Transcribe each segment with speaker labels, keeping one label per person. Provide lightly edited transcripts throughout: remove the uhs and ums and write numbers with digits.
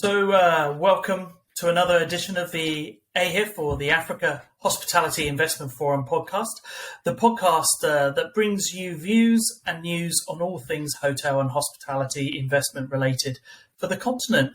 Speaker 1: Welcome to another edition of the AHIF, or the Africa Hospitality Investment Forum podcast, the podcast that brings you views and news on all things hotel and hospitality investment related for the continent.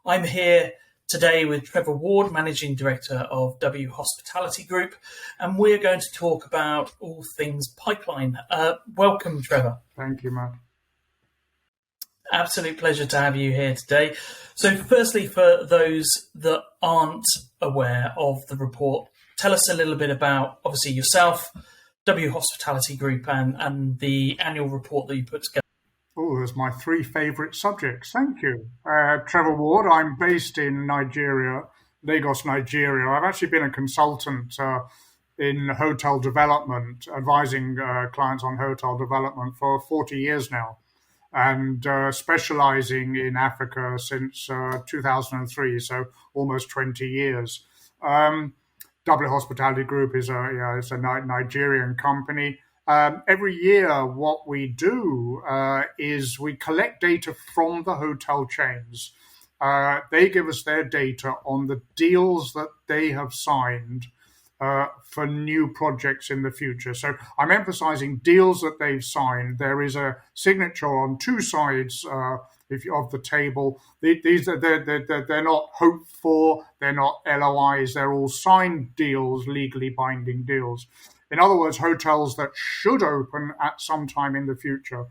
Speaker 1: I'm here today with Trevor Ward, Managing Director of W Hospitality Group, and we're going to talk about all things pipeline. Welcome, Trevor.
Speaker 2: Thank you, Matt.
Speaker 1: Absolute pleasure to have you here today. So firstly, for those that aren't aware of the report, tell us a little bit about, obviously, yourself, W Hospitality Group, and the annual report that you put together.
Speaker 2: Oh, those are my three favourite subjects. Thank you. Trevor Ward. I'm based in Nigeria, Lagos, Nigeria. I've actually been a consultant in hotel development, advising clients on hotel development for 40 years now, and specializing in Africa since 2003, so almost 20 years. W Hospitality Group is a Nigerian company. Every year, what we do is we collect data from the hotel chains. They give us their data on the deals that they have signed for new projects in the future. So I'm emphasizing deals that they've signed. There is a signature on two sides of the table. They're not hoped for, they're not LOIs, they're all signed deals, legally binding deals. In other words, hotels that should open at some time in the future.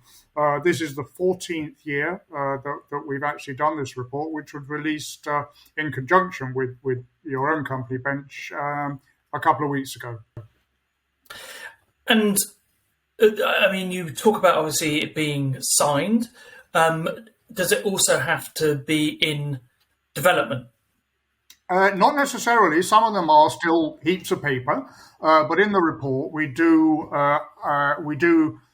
Speaker 2: This is the 14th year that we've actually done this report, which was released in conjunction with your own company, Bench, a couple of weeks ago.
Speaker 1: And I mean, you talk about obviously it being signed. Does it also have to be in development?
Speaker 2: Not necessarily. Some of them are still heaps of paper, but in the report we do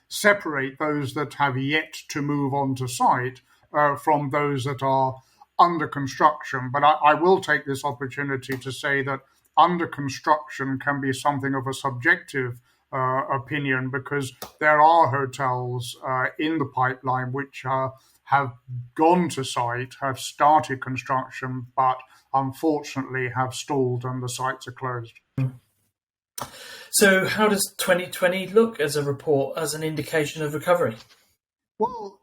Speaker 2: separate those that have yet to move on to site from those that are under construction. But I will take this opportunity to say that under construction can be something of a subjective opinion, because there are hotels in the pipeline which have gone to site, have started construction, but unfortunately have stalled and the sites are closed.
Speaker 1: So how does 2020 look as a report, as an indication of recovery?
Speaker 2: Well,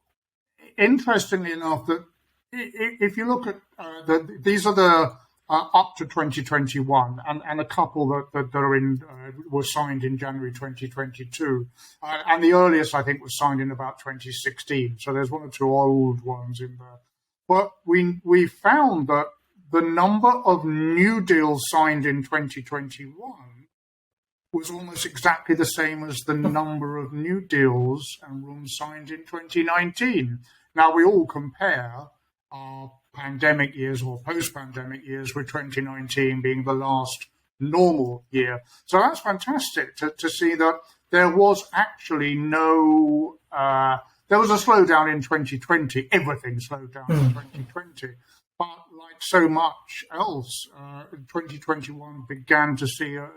Speaker 2: interestingly enough, that if you look at these are the up to 2021, and a couple that are in were signed in January 2022, and the earliest I think was signed in about 2016. So there's one or two old ones in there. But we found that the number of new deals signed in 2021 was almost exactly the same as the number of new deals and rooms signed in 2019. Now we all compare our pandemic years or post-pandemic years, with 2019 being the last normal year. So that's fantastic to see that there was actually there was a slowdown in 2020. Everything slowed down in 2020. But like so much else, 2021 began to see a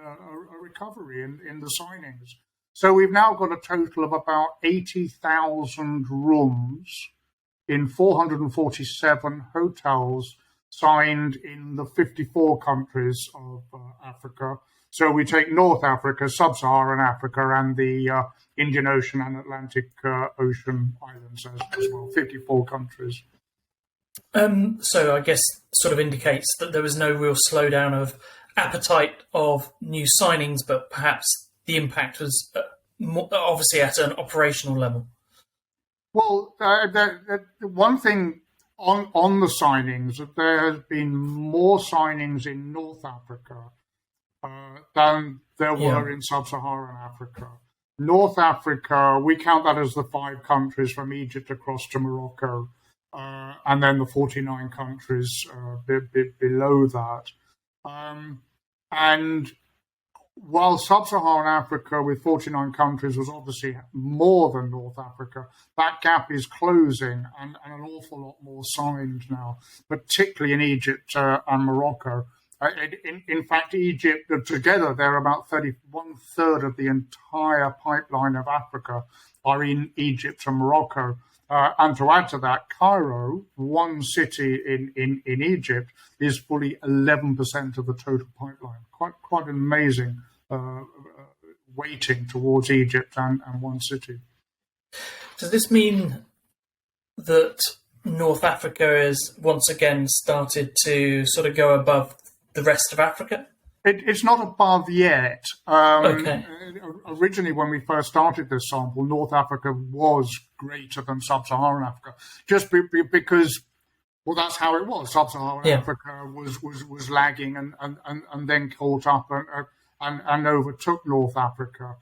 Speaker 2: recovery in the signings. So we've now got a total of about 80,000 rooms in 447 hotels signed in the 54 countries of Africa. So we take North Africa, Sub-Saharan Africa, and the Indian Ocean and Atlantic Ocean islands as well, 54 countries.
Speaker 1: So I guess sort of indicates that there was no real slowdown of appetite of new signings, but perhaps the impact was obviously at an operational level.
Speaker 2: Well, one thing on the signings, there has been more signings in North Africa than there were in Sub-Saharan Africa. North Africa, we count that as the 5 countries from Egypt across to Morocco, and then the 49 countries below that. And while Sub-Saharan Africa with 49 countries was obviously more than North Africa, that gap is closing, and an awful lot more signed now, particularly in Egypt and Morocco. In fact, Egypt, together, they're about 1/3 of the entire pipeline of Africa are in Egypt and Morocco. And to add to that, Cairo, one city in Egypt, is fully 11% of the total pipeline. Quite an amazing weighting towards Egypt and one city.
Speaker 1: Does this mean that North Africa has once again started to sort of go above the rest of Africa?
Speaker 2: It's not above yet.
Speaker 1: Okay.
Speaker 2: Originally, when we first started this sample, North Africa was greater than Sub-Saharan Africa, just because, well, that's how it was. Sub-Saharan Africa was lagging and then caught up and overtook North Africa.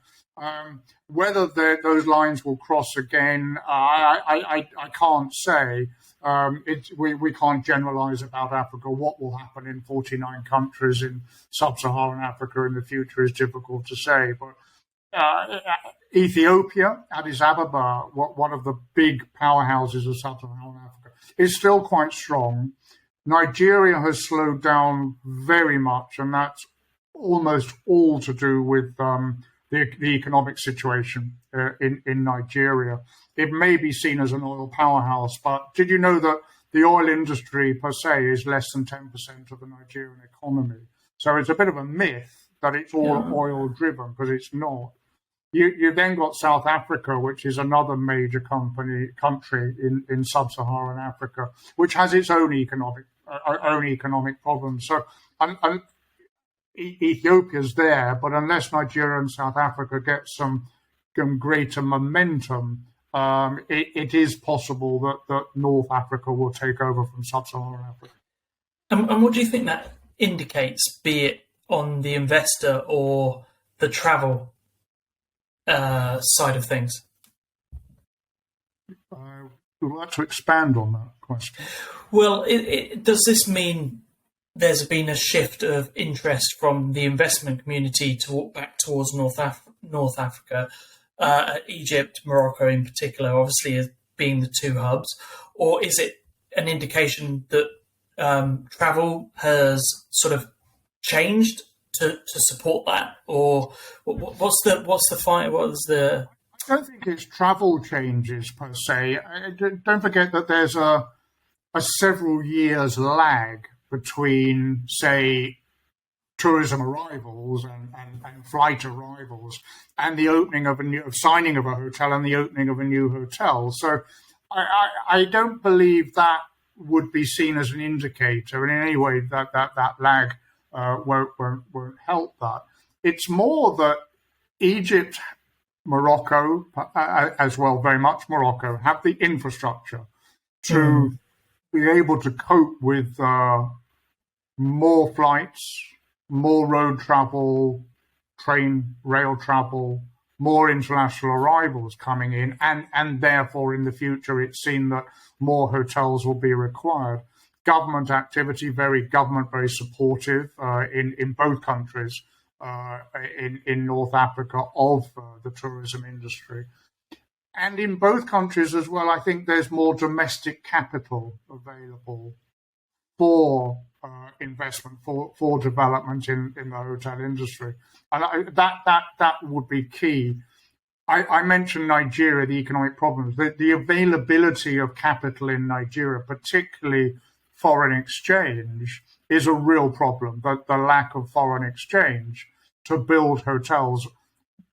Speaker 2: Whether those lines will cross again, I can't say. We can't generalize about Africa. What will happen in 49 countries in Sub-Saharan Africa in the future is difficult to say. But Ethiopia, Addis Ababa, one of the big powerhouses of Sub-Saharan Africa, is still quite strong. Nigeria has slowed down very much, and that's almost all to do with the economic situation in Nigeria. It may be seen as an oil powerhouse, but did you know that the oil industry per se is less than 10% of the Nigerian economy? So it's a bit of a myth that it's all oil driven, because it's not. You then got South Africa, which is another major country in Sub-Saharan Africa, which has its own economic problems. So Ethiopia's there, but unless Nigeria and South Africa get some greater momentum, it is possible that North Africa will take over from Sub-Saharan Africa.
Speaker 1: And what do you think that indicates, be it on the investor or the travel side of things?
Speaker 2: Would like to expand on that question.
Speaker 1: Well, does this mean there's been a shift of interest from the investment community to walk back towards North Africa, Egypt, Morocco in particular, obviously as being the two hubs? Or is it an indication that travel has sort of changed to support that? Or what's the fight? What is the?
Speaker 2: I don't think it's travel changes per se. Don't forget that there's a several years lag between, say, tourism arrivals and flight arrivals and the opening of signing of a hotel and the opening of a new hotel. So I don't believe that would be seen as an indicator in any way that lag won't help that. It's more that Egypt, Morocco, as well, very much Morocco, have the infrastructure to be able to cope with more flights, more road travel, train, rail travel, more international arrivals coming in, and therefore in the future it's seen that more hotels will be required. Government activity, very supportive in both countries, in North Africa, of the tourism industry. And in both countries as well, I think there's more domestic capital available for investment, for development in the hotel industry. And that would be key. I mentioned Nigeria, the economic problems. The availability of capital in Nigeria, particularly foreign exchange, is a real problem. The lack of foreign exchange to build hotels,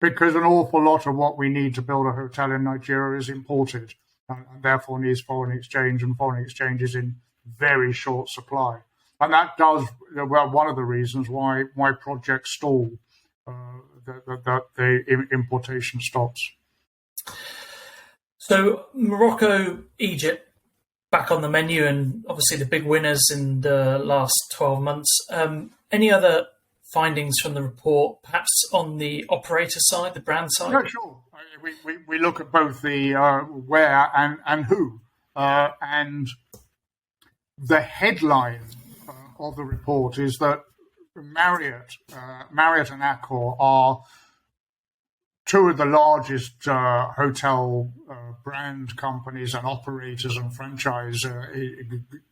Speaker 2: because an awful lot of what we need to build a hotel in Nigeria is imported, and therefore needs foreign exchange, and foreign exchange is in very short supply. And that does, well, one of the reasons why projects stall, the importation stops.
Speaker 1: So Morocco, Egypt, back on the menu, and obviously the big winners in the last 12 months. Any other findings from the report, perhaps on the operator side, the brand side?
Speaker 2: Yeah, sure. We look at both the where and who. And the headline of the report is that Marriott and Accor are two of the largest hotel brand companies and operators and franchise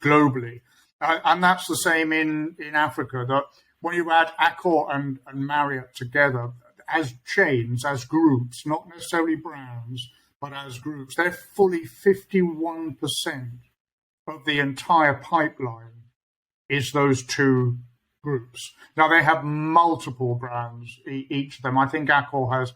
Speaker 2: globally. And that's the same in Africa, that when you add Accor and Marriott together as chains, as groups, not necessarily brands, but as groups. They're fully 51% of the entire pipeline is those two groups. Now, they have multiple brands, each of them. I think Accor has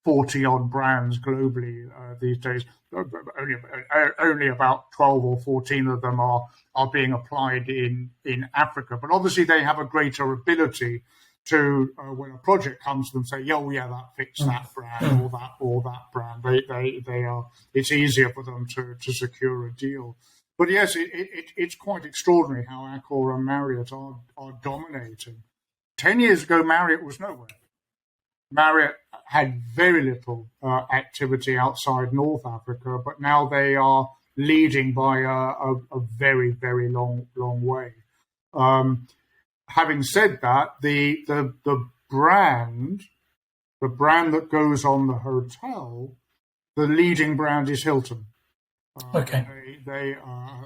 Speaker 2: 40-odd brands globally these days. Only about 12 or 14 of them are being applied in Africa. But obviously, they have a greater ability to, when a project comes to them, say, that fits that brand or that brand. They are. It's easier for them to secure a deal. But yes, it's quite extraordinary how Accor and Marriott are dominating. 10 years ago, Marriott was nowhere. Marriott had very little activity outside North Africa, but now they are leading by a very, very long way. Having said that, the brand that goes on the hotel, the leading brand is Hilton.
Speaker 1: Okay.
Speaker 2: They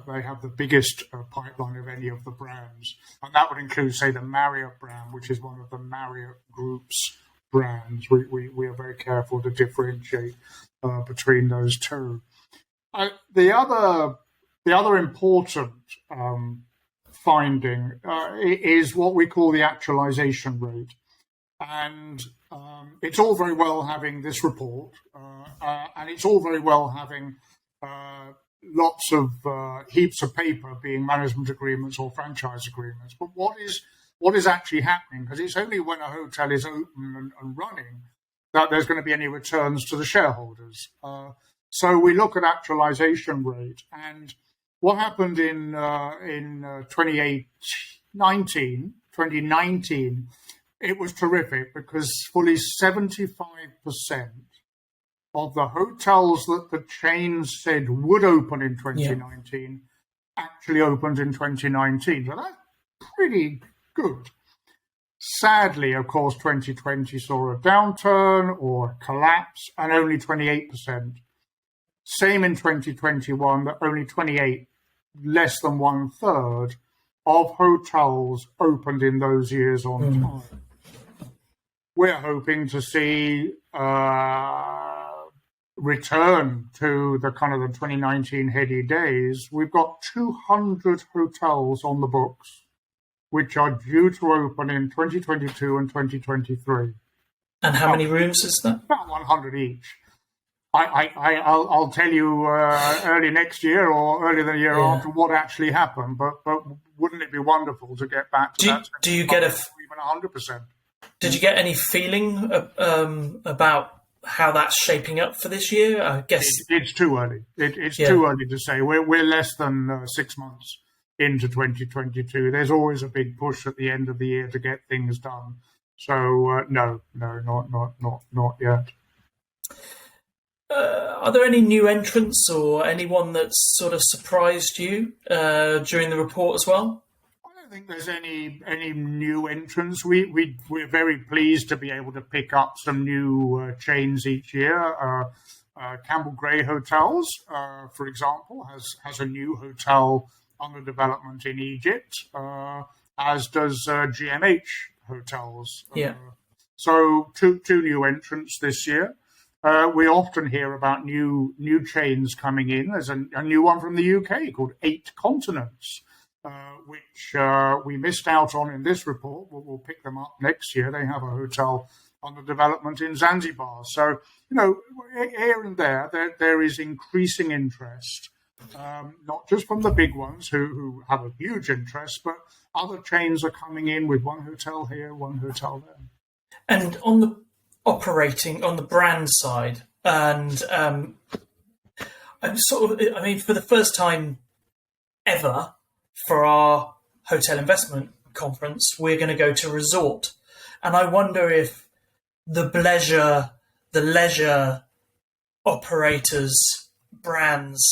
Speaker 2: have the biggest pipeline of any of the brands, and that would include, say, the Marriott brand, which is one of the Marriott Group's brands. We are very careful to differentiate between those two. The other important finding is what we call the actualization rate, and it's all very well having this report, and it's all very well having lots of heaps of paper being management agreements or franchise agreements. But what is actually happening? Because it's only when a hotel is open and running that there's going to be any returns to the shareholders. So we look at actualization rate, and what happened in 2019, it was terrific because fully 75% of the hotels that the chain said would open in 2019 actually opened in 2019. So that's pretty good. Sadly, of course, 2020 saw a downturn or a collapse, and only 28%. Same in 2021, that only 28, less than 1/3 of hotels opened in those years on time. We're hoping to see return to the kind of the 2019 heady days. We've got 200 hotels on the books, which are due to open in 2022 and 2023.
Speaker 1: And how many rooms is that?
Speaker 2: About 100 each. I'll tell you early next year or early the year after what actually happened. But wouldn't it be wonderful to get back to that?
Speaker 1: Do you get
Speaker 2: even 100%?
Speaker 1: Did you get any feeling about how that's shaping up for this year? I guess
Speaker 2: it's too early. It's too early to say. We're less than 6 months into 2022. There's always a big push at the end of the year to get things done. So no, not yet.
Speaker 1: Are there any new entrants or anyone that's sort of surprised you during the report as well?
Speaker 2: I don't think there's any new entrants. We're very pleased to be able to pick up some new chains each year. Campbell Gray Hotels, for example, has a new hotel under development in Egypt, as does GMH Hotels. So two new entrants this year. We often hear about new chains coming in. There's a new one from the UK called 8 Continents, which we missed out on in this report. We'll pick them up next year. They have a hotel under development in Zanzibar. So, here and there is increasing interest, not just from the big ones who have a huge interest, but other chains are coming in with one hotel here, one hotel there.
Speaker 1: And on the brand side, and for the first time ever for our hotel investment conference, we're going to go to resort, and I wonder if the leisure operators brands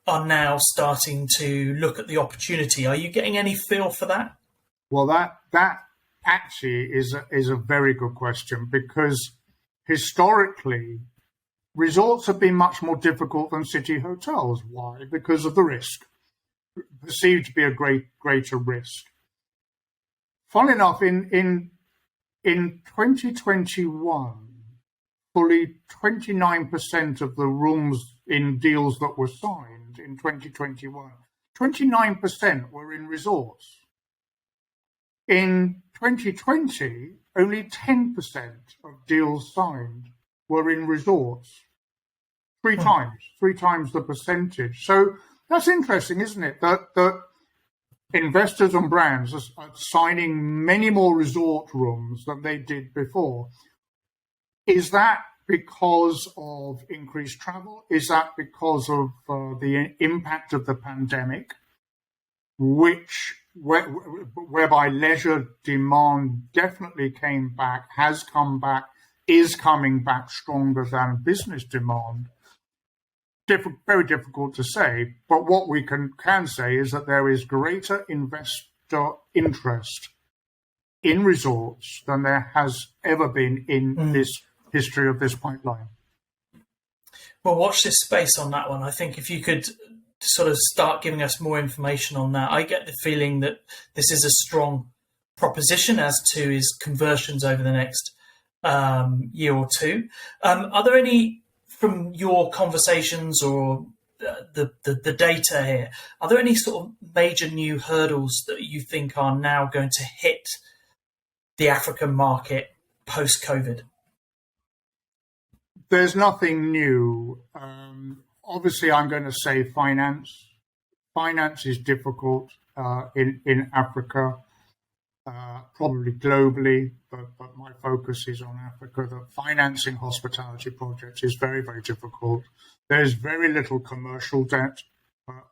Speaker 1: are now starting to look at the opportunity. Are you getting any feel for that?
Speaker 2: Well, that actually is a very good question, because historically, resorts have been much more difficult than city hotels. Why? Because of the risk, perceived to be a greater risk. Funnily enough, in 2021, fully 29% of the rooms in deals that were signed in 2021. 29% were in resorts. In 2020, only 10% of deals signed were in resorts. Three times the percentage. So that's interesting, isn't it? That investors and brands are signing many more resort rooms than they did before. Is that because of increased travel? Is that because of the impact of the pandemic, whereby leisure demand definitely came back, has come back, is coming back stronger than business demand? Very difficult to say, but what we can say is that there is greater investor interest in resorts than there has ever been in this history of this pipeline.
Speaker 1: Well, watch this space on that one. I think if you could sort of start giving us more information on that, I get the feeling that this is a strong proposition as to his conversions over the next year or two. Are there any, from your conversations or the data here, are there any sort of major new hurdles that you think are now going to hit the African market post-COVID?
Speaker 2: There's nothing new. Obviously, I'm going to say finance. Finance is difficult in Africa, probably globally, but my focus is on Africa. The financing hospitality projects is very, very difficult. There's very little commercial debt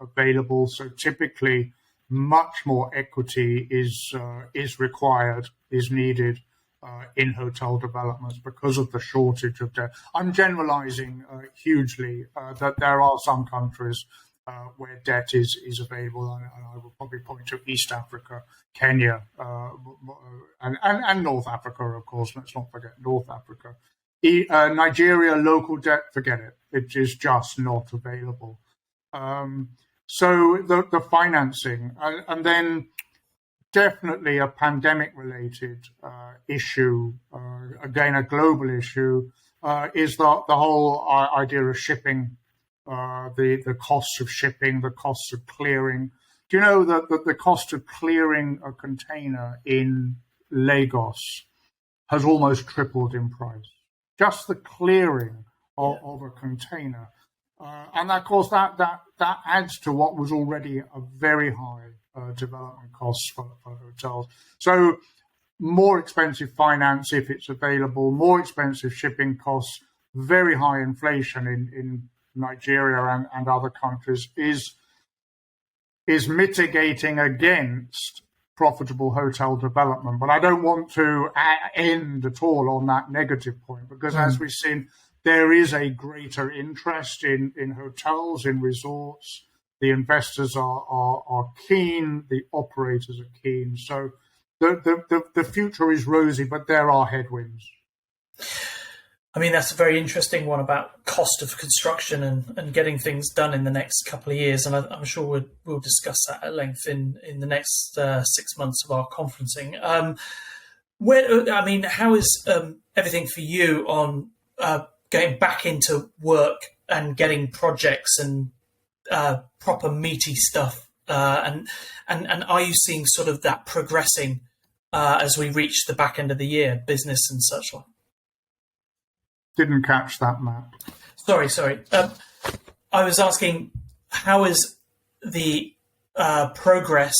Speaker 2: available, so typically much more equity is required, is needed in hotel developments because of the shortage of debt. I'm generalizing hugely that there are some countries where debt is available, and I will probably point to East Africa, Kenya, and North Africa, of course. Let's not forget North Africa. Nigeria, local debt, forget it. It is just not available. So the financing, and then definitely a pandemic-related issue, again, a global issue, is the whole idea of shipping, the costs of shipping, the costs of clearing. Do you know that the cost of clearing a container in Lagos has almost tripled in price? Just the clearing of a container. And of course, that adds to what was already a very high development costs for hotels. So more expensive finance if it's available, more expensive shipping costs, very high inflation in Nigeria and other countries is mitigating against profitable hotel development. But I don't want to end at all on that negative point, because as we've seen, there is a greater interest in hotels, in resorts. The investors are keen, the operators are keen. So the future is rosy, but there are headwinds.
Speaker 1: I mean, that's a very interesting one about cost of construction and getting things done in the next couple of years. And I'm sure we'll discuss that at length in the next 6 months of our conferencing. How is everything for you on getting back into work and getting projects and proper meaty stuff? And are you seeing sort of that progressing as we reach the back end of the year, business and such like?
Speaker 2: Didn't catch that, Matt.
Speaker 1: Sorry. I was asking, how is the progress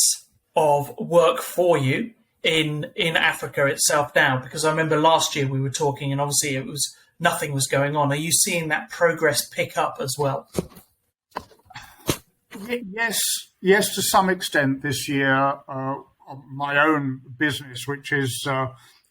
Speaker 1: of work for you in Africa itself now? Because I remember last year we were talking, and obviously nothing was going on. Are you seeing that progress pick up as well?
Speaker 2: Yes, to some extent this year. My own business, which is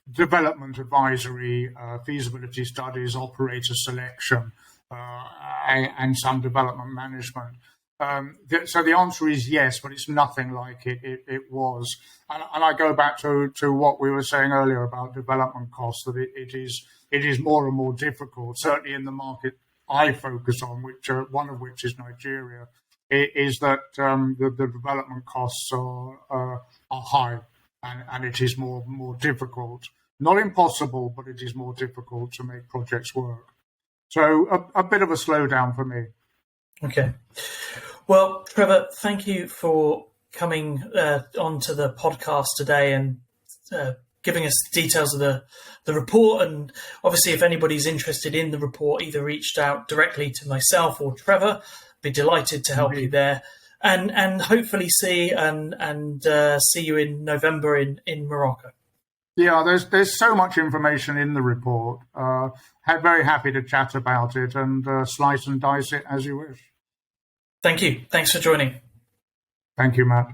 Speaker 2: development advisory, feasibility studies, operator selection, and some development management. So the answer is yes, but it's nothing like it was. And I go back to what we were saying earlier about development costs, that it is more and more difficult, certainly in the market I focus on, one of which is Nigeria, is that the development costs are high, and it is more difficult Not impossible, but it is more difficult to make projects work. So a bit of a slowdown for me.
Speaker 1: Okay. Well, Trevor, thank you for coming onto the podcast today and giving us details of the report. And obviously, if anybody's interested in the report, either reached out directly to myself or Trevor, be delighted to help you there. And hopefully see you in November in Morocco.
Speaker 2: Yeah, there's so much information in the report. Very happy to chat about it and slice and dice it as you wish.
Speaker 1: Thank you. Thanks for joining.
Speaker 2: Thank you, Matt.